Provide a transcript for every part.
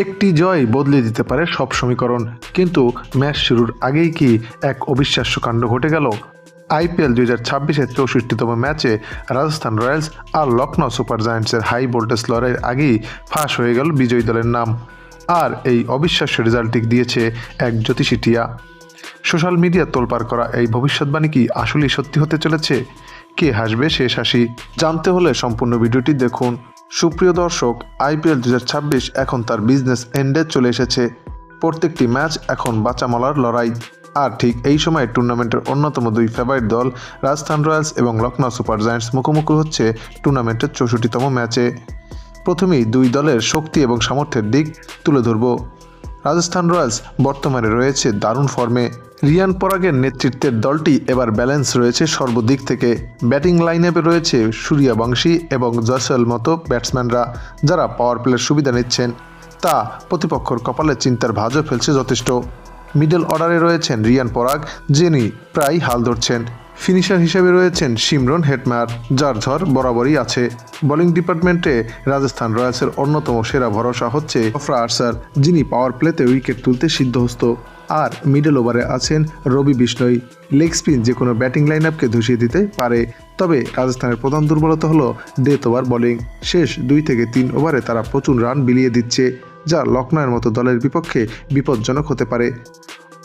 একটি জয় বদলে দিতে পারে সব সমীকরণ, কিন্তু ম্যাচ শুরুর আগেই কি এক অবিশ্বাস্য কাণ্ড ঘটে গেল। আইপিএল 2026-এর 64তম ম্যাচে রাজস্থান রয়্যালস আর লখনৌ সুপার জায়ান্টসের হাই ভোল্টেজ লড়াইয়ের আগেই ফাঁস হয়ে গেল বিজয়ী দলের নাম। আর এই অবিশ্বাস্য রেজাল্টটি দিয়েছে এক জ্যোতিষী টিয়া। সোশ্যাল মিডিয়া তোলপাড় করা এই ভবিষ্যৎবাণী কি আসলেই সত্যি হতে চলেছে? কে হাসবে শেষ হাসি? জানতে হলে সম্পূর্ণ ভিডিওটি দেখুন। সুপ্রিয় দর্শক, আইপিএল 2026 এখন তার বিজনেস এন্ডে চলে এসেছে। প্রত্যেকটি ম্যাচ এখন বাঁচামলার লড়াই। আর ঠিক এই সময় টুর্নামেন্টের অন্যতম দুই ফেভারিট দল রাজস্থান রয়্যালস এবং লখনৌ সুপার জায়ান্টস মুখোমুখি হচ্ছে টুর্নামেন্টের 64তম ম্যাচে। প্রথমেই দুই দলের শক্তি এবং সামর্থ্যের দিক তুলে ধরব। রাজস্থান রয়্যালস বর্তমানে রয়েছে দারুণ ফর্মে। রিয়ান পরাগের নেতৃত্বের দলটি এবার ব্যালেন্স রয়েছে সর্বদিক থেকে। ব্যাটিং লাইনআপে রয়েছে সূর্যবংশী এবং জয়সওয়াল মতো ব্যাটসম্যানরা, যারা পাওয়ার প্লের সুবিধা নিচ্ছেন। তা প্রতিপক্ষর কপালে চিন্তার ভাঁজও ফেলছে যথেষ্ট। মিডল অর্ডারে রয়েছেন রিয়ান পরাগ, যিনি প্রায় হাল ধরছেন। ফিনিশার হিসেবে রয়েছেন শিমরন হেটমায়ার, যার ঝড় বরাবরই আছে। বোলিং ডিপার্টমেন্টে রাজস্থান রয়্যালসের অন্যতম সেরা ভরসা হচ্ছে জফরা আর্চার, যিনি পাওয়ার প্লেতে উইকেট তুলতে সিদ্ধহস্ত। আর মিডল ওভারে আছেন রবি বিষ্ণই। লেগ স্পিন যে কোনো ব্যাটিং লাইনআপকে ধসিয়ে দিতে পারে। তবে রাজস্থানের প্রধান দুর্বলতা হলো ডেথ ওভার বোলিং। শেষ 2 থেকে 3 ওভারে তারা প্রচুর রান বিলিয়ে দিচ্ছে, যা লখনৌয়ের মতো দলের বিপক্ষে বিপজ্জনক হতে পারে।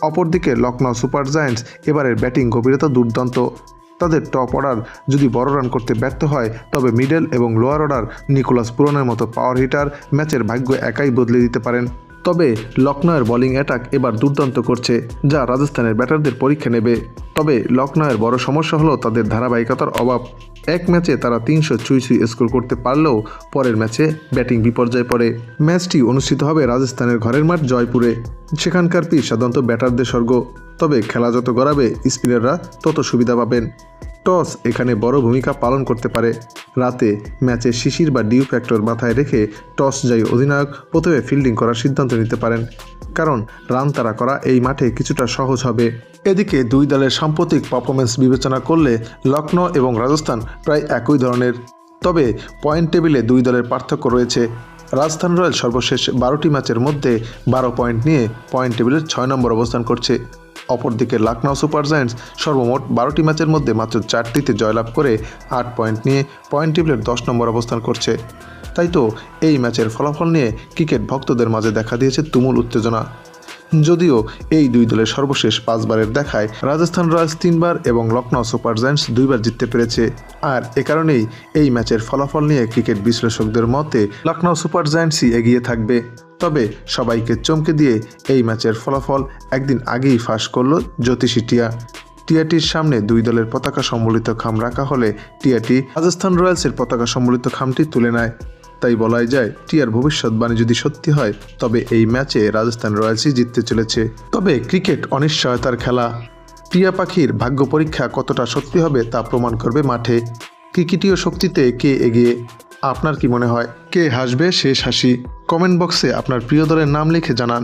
অপরদিকে লখনৌ সুপার জায়ান্টস এবারের ব্যাটিং গভীরতা দুর্দান্ত। তাদের টপ অর্ডার যদি বড় রান করতে ব্যর্থ হয়, তবে মিডল এবং লোয়ার অর্ডার নিকোলাস পুরনের মতো পাওয়ার হিটার ম্যাচের ভাগ্য একাই বদলে দিতে পারেন। তবে লখনৌয়ের বোলিং অ্যাটাক এবার দুর্দান্ত করছে, যা রাজস্থানের ব্যাটারদের পরীক্ষা নেবে। তবে লখনৌয়ের বড় সমস্যা হলো তাদের ধারাবাহিকতার অভাব। এক ম্যাচে তারা 300 স্কোর করতে পারলেও পরের ম্যাচে ব্যাটিং বিপর্যয়ে পড়ে। ম্যাচটি অনুষ্ঠিত হবে রাজস্থানের ঘরের মাঠ জয়পুরে। সেখানকার পিচ সাধারণত ব্যাটারদের স্বর্গ। তবে খেলা যত গড়াবে, স্পিনাররা তত সুবিধা পাবেন। টস এখানে বড় ভূমিকা পালন করতে পারে। রাতে ম্যাচে শিশির বা ডিউ ফ্যাক্টর মাথায় রেখে টস জয়ী অধিনায়ক প্রথমে ফিল্ডিং করার সিদ্ধান্ত নিতে পারেন, কারণ রান তাড়া করা এই মাঠে কিছুটা সহজ হবে। এদিকে দুই দলের সাম্প্রতিক পারফরমেন্স বিবেচনা করলে লখনৌ এবং রাজস্থান প্রায় একই ধরনের। তবে পয়েন্ট টেবিলে দুই দলের পার্থক্য রয়েছে। রাজস্থান রয়্যালস সর্বশেষ 12টি ম্যাচের মধ্যে 12 পয়েন্ট নিয়ে পয়েন্ট টেবিলের 6 নম্বর অবস্থান করছে। অপরদিকে লখনৌ সুপার জায়ান্টস সর্বমোট 12টি ম্যাচের মধ্যে মাত্র 4টিতে জয়লাভ করে 8 পয়েন্ট নিয়ে পয়েন্ট টেবিলের 10 নম্বর অবস্থান করছে। তাই তো এই ম্যাচের ফলাফল নিয়ে ক্রিকেট ভক্তদের মাঝে দেখা দিয়েছে তুমুল উত্তেজনা। যদিও এই দুই দলের সর্বশেষ 5 বারের দেখায় রাজস্থান রয়্যালস 3 বার এবং লখনৌ সুপার জায়ান্টস 2 বার জিততে পেরেছে। আর এ কারণেই এই ম্যাচের ফলাফল নিয়ে ক্রিকেট বিশ্লেষকদের মতে লখনৌ সুপার জায়ান্টসই এগিয়ে থাকবে। তবে সবাইকে চমকে দিয়ে এই ম্যাচের ফলাফল একদিন আগেই ফাঁস করল জ্যোতিষী টিয়া। টিয়াটির সামনে দুই দলের পতাকা সম্বলিত খাম রাখা হলে টিয়াটি রাজস্থান রয়্যালসের পতাকা সম্বলিত খামটি তুলে নেয়। তাই বলাই যায়, টিয়ার ভবিষ্যৎবাণী যদি সত্যি হয়, তবে এই ম্যাচে রাজস্থান রয়্যালসই জিততে চলেছে। তবে ক্রিকেট অনিশ্চয়তার খেলা। টিয়া পাখির ভাগ্য পরীক্ষা কতটা সত্যি হবে তা প্রমাণ করবে মাঠে। ক্রিকেটীয় শক্তিতে কে এগিয়ে? আপনার কি মনে হয়? কে হাসবে শেষ হাসি? কমেন্ট বক্সে আপনার প্রিয় দলের নাম লিখে জানান।